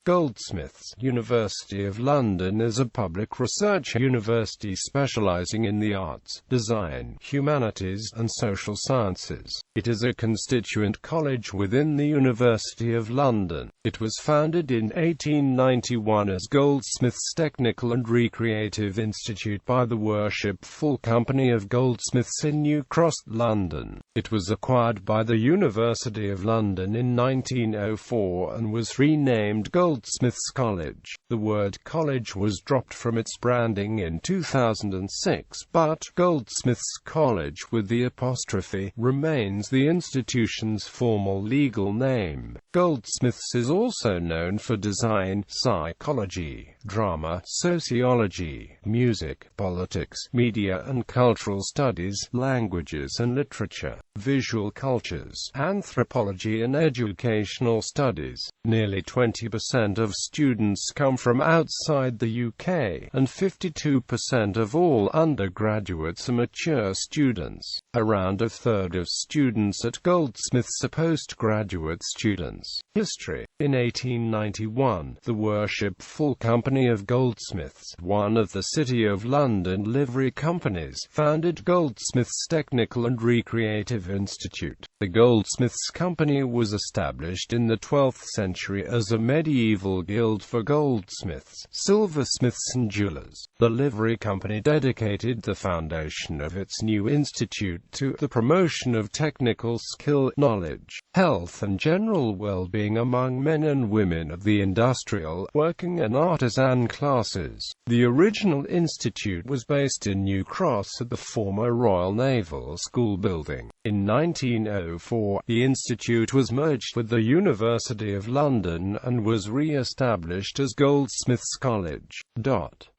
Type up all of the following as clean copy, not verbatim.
Goldsmiths University of London is a public research university specialising in the arts, design, humanities and social sciences. It is a constituent college within the University of London. It was founded in 1891 as Goldsmiths Technical and Recreative Institute by the Worshipful Company of Goldsmiths in New Cross, London. It was acquired by the University of London in 1904 and was renamed Goldsmiths College. The word college was dropped from its branding in 2006, but Goldsmiths College with the apostrophe remains the institution's formal legal name. Goldsmiths is also known for design, psychology, drama, sociology, music, politics, media and cultural studies, languages and literature, visual cultures, anthropology and educational studies. Nearly 20% of students come from outside the UK, and 52% of all undergraduates are mature students. Around a third of students at Goldsmiths are postgraduate students. History. In 1891, the Worshipful Company of Goldsmiths, one of the City of London livery companies, founded Goldsmiths Technical and Recreative Institute. The Goldsmiths Company was established in the 12th century as a medieval guild for goldsmiths, silversmiths and jewelers. The livery company dedicated the foundation of its new institute to the promotion of technical skill, knowledge, health and general well-being among men and women of the industrial, working and artisan classes. The original institute was based in New Cross at the former Royal Naval School building. In 1904, the institute was merged with the University of London and was re-established as Goldsmiths College.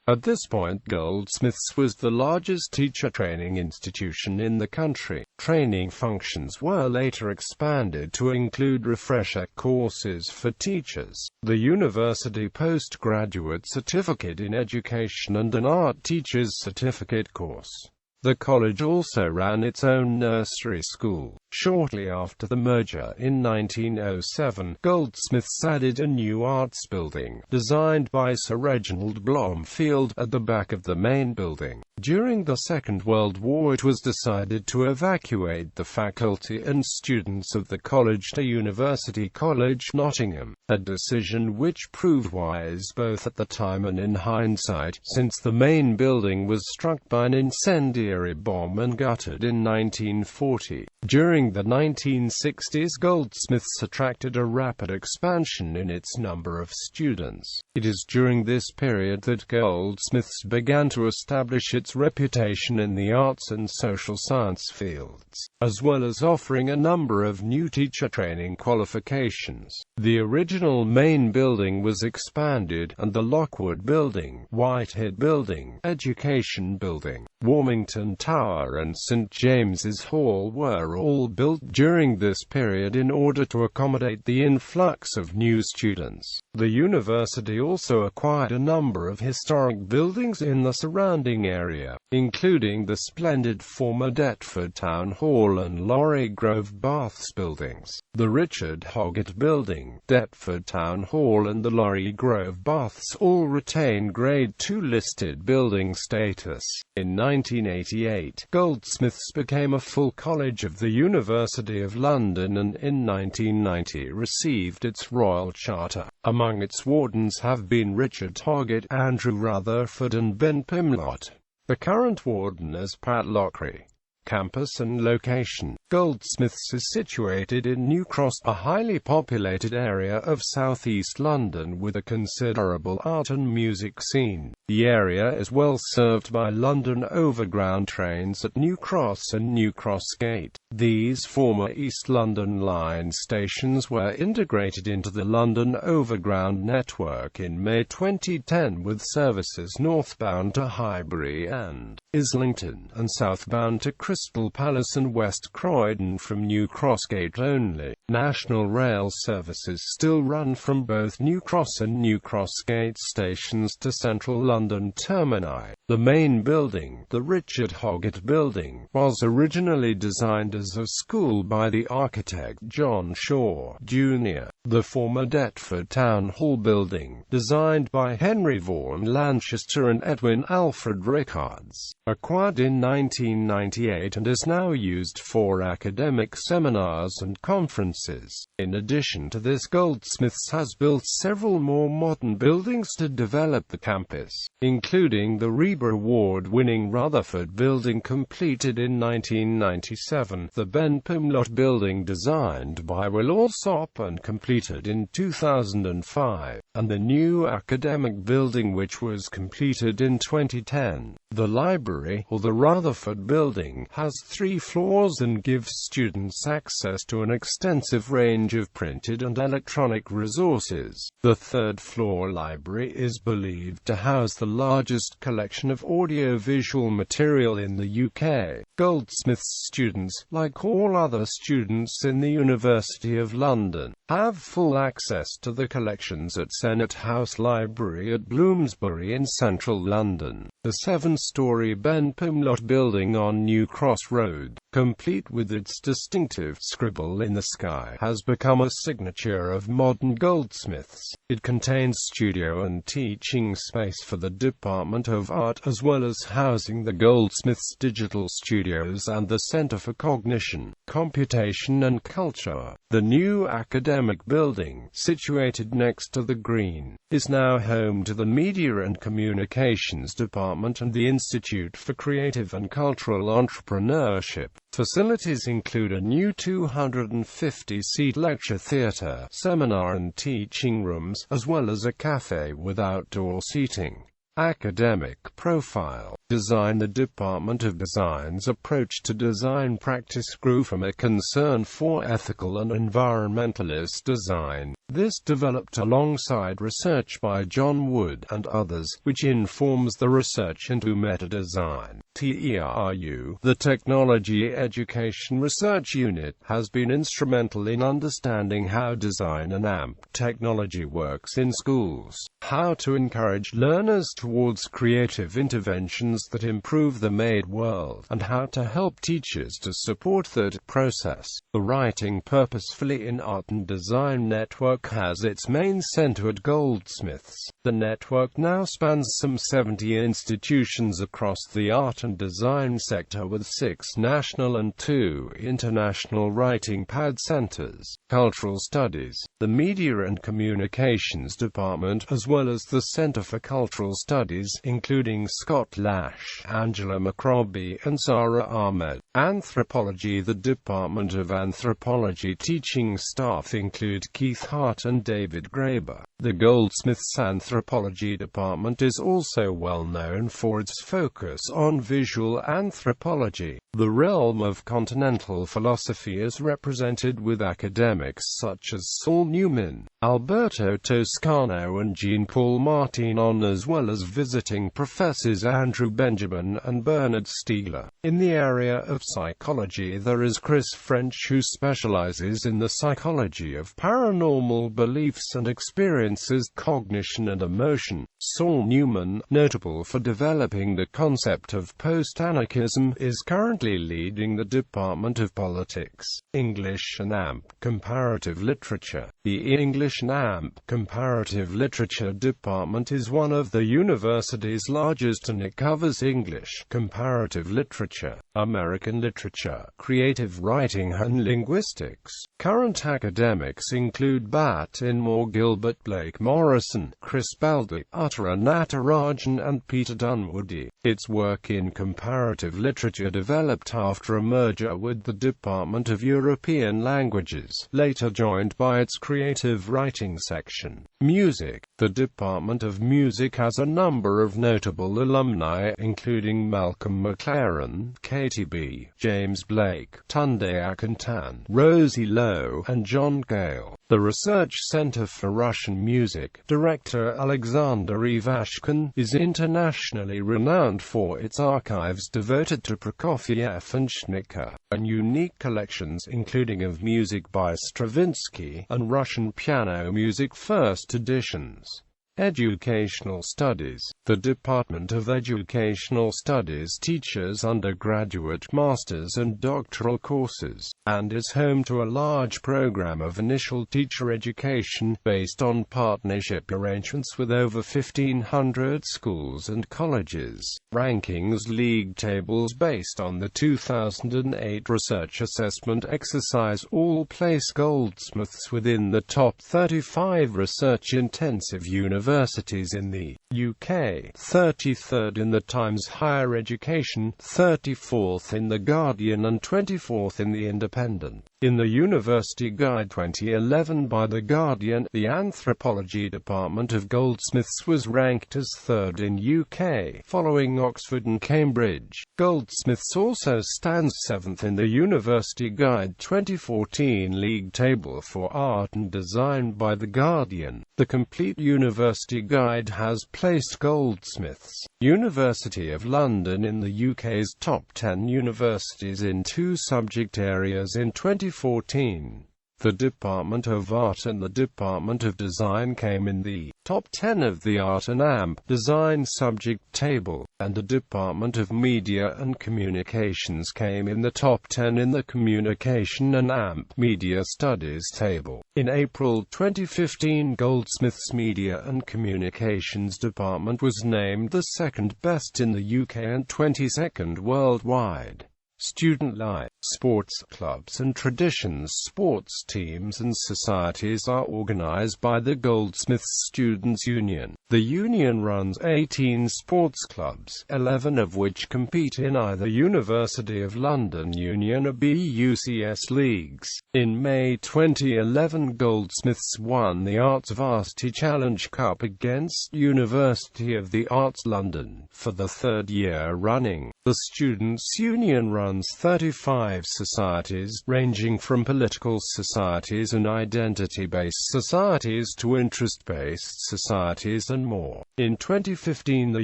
At this point, Goldsmiths was the largest teacher training institution in the country. Training functions were later expanded to include refresher courses for teachers, the University Postgraduate Certificate in Education and an Art Teacher's Certificate course. The college also ran its own nursery school. Shortly after the merger in 1907, Goldsmiths added a new arts building, designed by Sir Reginald Blomfield, at the back of the main building. During the Second World War it was decided to evacuate the faculty and students of the college to University College, Nottingham, a decision which proved wise both at the time and in hindsight, since the main building was struck by an incendiary bomb and gutted in 1940. During the 1960s, Goldsmiths attracted a rapid expansion in its number of students. It is during this period that Goldsmiths began to establish its reputation in the arts and social science fields, as well as offering a number of new teacher training qualifications. The original main building was expanded, and the Lockwood Building, Whitehead Building, Education Building, Warmington Tower and St James's Hall were all built during this period in order to accommodate the influx of new students. The university also acquired a number of historic buildings in the surrounding area, including the splendid former Deptford Town Hall and Laurie Grove Baths buildings. The Richard Hoggett Building, Deptford Town Hall and the Laurie Grove Baths all retain Grade II listed building status. In 1988, Goldsmiths became a full college of the University of London and in 1990 received its Royal Charter. Among its wardens have been Richard Hoggett, Andrew Rutherford and Ben Pimlott. The current warden is Pat Lockery. Campus and location. Goldsmiths is situated in New Cross, a highly populated area of southeast London with a considerable art and music scene. The area is well served by London Overground trains at New Cross and New Cross Gate. These former East London Line stations were integrated into the London Overground network in May 2010 with services northbound to Highbury and Islington, and southbound to Crystal Palace and West Croydon from New Cross Gate only. National rail services still run from both New Cross and New Cross Gate stations to central London. London termini. The main building, the Richard Hoggett Building, was originally designed as a school by the architect John Shaw, Jr. The former Deptford Town Hall Building, designed by Henry Vaughan Lanchester and Edwin Alfred Rickards, acquired in 1998 and is now used for academic seminars and conferences. In addition to this, Goldsmiths has built several more modern buildings to develop the campus, including the REBA award-winning Rutherford Building completed in 1997, the Ben Pumlott Building designed by Will Alsop and completed in 2005, and the new Academic Building which was completed in 2010. The library, or the Rutherford Building, has 3 floors and gives students access to an extensive range of printed and electronic resources. The third-floor library is believed to house the largest collection of audio-visual material in the UK. Goldsmiths students, like all other students in the University of London, have full access to the collections at Senate House Library at Bloomsbury in central London. The 7-storey Ben Pumlott Building on New Cross Road, complete with its distinctive scribble in the sky, has become a signature of modern Goldsmiths. It contains studio and teaching space for the Department of Art as well as housing the Goldsmiths Digital Studios and the Centre for Cognition, Computation and Culture. The new academic building, situated next to the Green, is now home to the Media and Communications Department and the Institute for Creative and Cultural Entrepreneurship. Facilities include a new 250-seat lecture theatre, seminar and teaching rooms, as well as a cafe with outdoor seating. Academic profile. Design. The Department of Design's approach to design practice grew from a concern for ethical and environmentalist design. This developed alongside research by John Wood and others, which informs the research into meta-design. TERU, the Technology Education Research Unit, has been instrumental in understanding how design and AMP technology works in schools, how to encourage learners towards creative interventions that improve the made world, and how to help teachers to support that process. The Writing Purposefully in Art and Design network has its main center at Goldsmiths. The network now spans some 70 institutions across the art and design sector with 6 national and 2 international writing pad centers. Cultural Studies. The Media and Communications Department, as well as the Centre for Cultural Studies, including Scott Lash, Angela McRobbie and Sarah Ahmed. Anthropology. The Department of Anthropology teaching staff include Keith Hart and David Graeber. The Goldsmiths Anthropology Department is also well known for its focus on visual anthropology. The realm of continental philosophy is represented with academics such as Saul Newman, Alberto Toscano and Jean-Paul Martinon, as well as visiting professors Andrew Benjamin and Bernard Stiegler. In the area of psychology, there is Chris French, who specializes in the psychology of paranormal beliefs and experiences, cognition and emotion. Saul Newman, notable for developing the concept of post-anarchism, is currently leading the Department of Politics, English and AMP Comparative Literature. The English and AMP Comparative Literature Department is one of the university's largest, and it covers English, comparative literature, American literature, creative writing and linguistics. Current academics include Bat Inmore, Gilbert Blake Morrison, Chris Baldy, Uttara Natarajan and Peter Dunwoody. Its work in comparative literature developed after a merger with the Department of European Languages, later joined by its creative writing section. Music. The Department of Music has a number of notable alumni, including Malcolm McLaren, Katie B., James Blake, Tunde Akintan, Rosie Lowe, and John Gale. The Research Center for Russian Music, Director Alexander Ivashkin, is internationally renowned for its archives devoted to Prokofiev and Schnittke, and unique collections including of music by Stravinsky, and Russian piano music first editions. Educational Studies. The Department of Educational Studies teaches undergraduate, master's and doctoral courses, and is home to a large program of initial teacher education, based on partnership arrangements with over 1,500 schools and colleges. Rankings league tables based on the 2008 research assessment exercise all place Goldsmiths within the top 35 research-intensive universities in the UK, 33rd in the Times Higher Education, 34th in The Guardian and 24th in The Independent. In the University Guide 2011 by The Guardian, the Anthropology Department of Goldsmiths was ranked as 3rd in UK, following Oxford and Cambridge. Goldsmiths also stands 7th in the University Guide 2014 League Table for Art and Design by The Guardian. The complete University Guide has placed Goldsmiths, University of London in the UK's top 10 universities in 2 subject areas in 2014. The Department of Art and the Department of Design came in the top 10 of the Art and AMP Design subject table, and the Department of Media and Communications came in the top 10 in the Communication and AMP Media Studies table. In April 2015, Goldsmiths' Media and Communications Department was named the 2nd best in the UK and 22nd worldwide. Student life, sports clubs and traditions. Sports teams and societies are organised by the Goldsmiths Students' Union. The union runs 18 sports clubs, 11 of which compete in either University of London Union or BUCS leagues. In May 2011, Goldsmiths won the Arts Varsity Challenge Cup against University of the Arts London for the 3rd year running. The Students' Union runs 35 societies, ranging from political societies and identity-based societies to interest-based societies and more. In 2015, the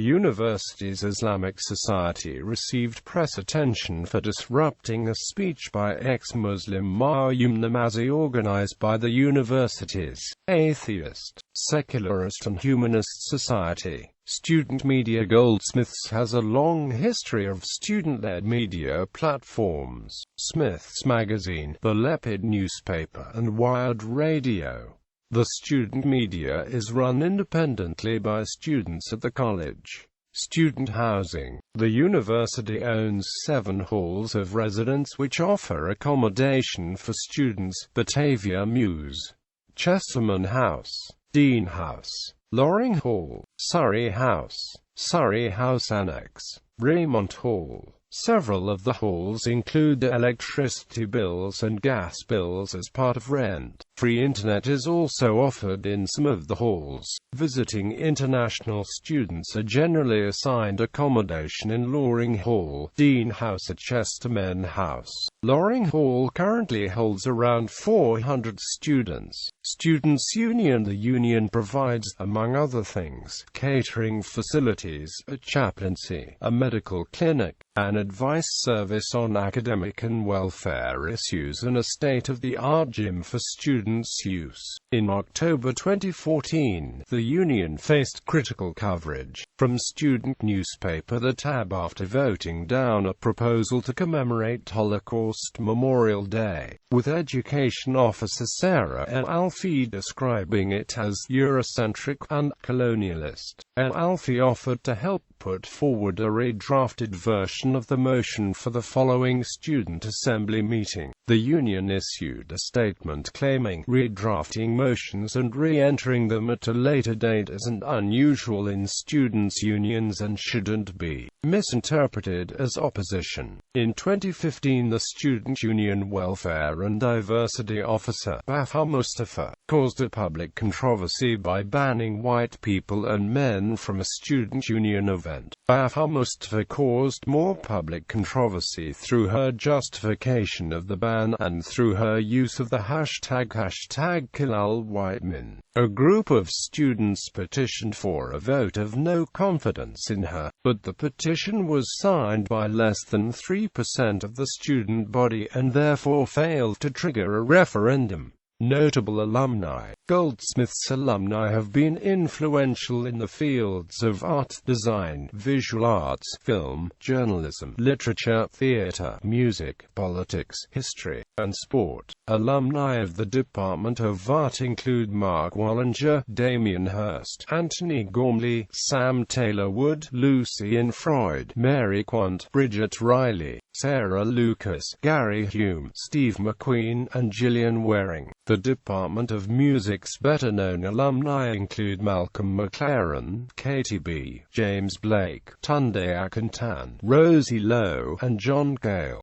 university's Islamic Society received press attention for disrupting a speech by ex-Muslim Maryam Namazi organized by the university's atheist, secularist and humanist society. Student media. Goldsmiths has a long history of student-led media platforms: Smith's Magazine, The Leopard newspaper and Wired Radio. The student media is run independently by students at the college. Student housing. The university owns 7 halls of residence which offer accommodation for students: Batavia Mews, Chesterman House, Dean House, Loring Hall, Surrey House Annex, Raymond Hall. Several of the halls include electricity bills and gas bills as part of rent. Free internet is also offered in some of the halls. Visiting international students are generally assigned accommodation in Loring Hall, Dean House at Chesterman House. Loring Hall currently holds around 400 students. Students' Union. The union provides, among other things, catering facilities, a chaplaincy, a medical clinic, an advice service on academic and welfare issues, and a state-of-the-art gym for students' use. In October 2014, the union faced critical coverage from student newspaper The Tab after voting down a proposal to commemorate Holocaust Memorial Day, with education officer Sarah El Alfi describing it as Eurocentric and colonialist. El Alfi offered to help put forward a redrafted version of the motion for the following student assembly meeting. The union issued a statement claiming redrafting motions and re-entering them at a later date isn't unusual in students' unions and shouldn't be misinterpreted as opposition. In 2015, the Student Union Welfare and Diversity Officer, Baha Mustafa, caused a public controversy by banning white people and men from a student union event. Baha Mustafa caused more public controversy through her justification of the ban and through her use of the hashtag #KillalWhitemen. A group of students petitioned for a vote of no confidence in her, but the petition was signed by less than 3% of the student body and therefore failed to trigger a referendum. Notable alumni. Goldsmiths alumni have been influential in the fields of art, design, visual arts, film, journalism, literature, theatre, music, politics, history, and sport. Alumni of the Department of Art include Mark Wallinger, Damien Hirst, Anthony Gormley, Sam Taylor Wood, Lucien Freud, Mary Quant, Bridget Riley, Sarah Lucas, Gary Hume, Steve McQueen, and Gillian Waring. The Department of Music's better-known alumni include Malcolm McLaren, Katie B., James Blake, Tunde Akintan, Rosie Lowe, and John Gale.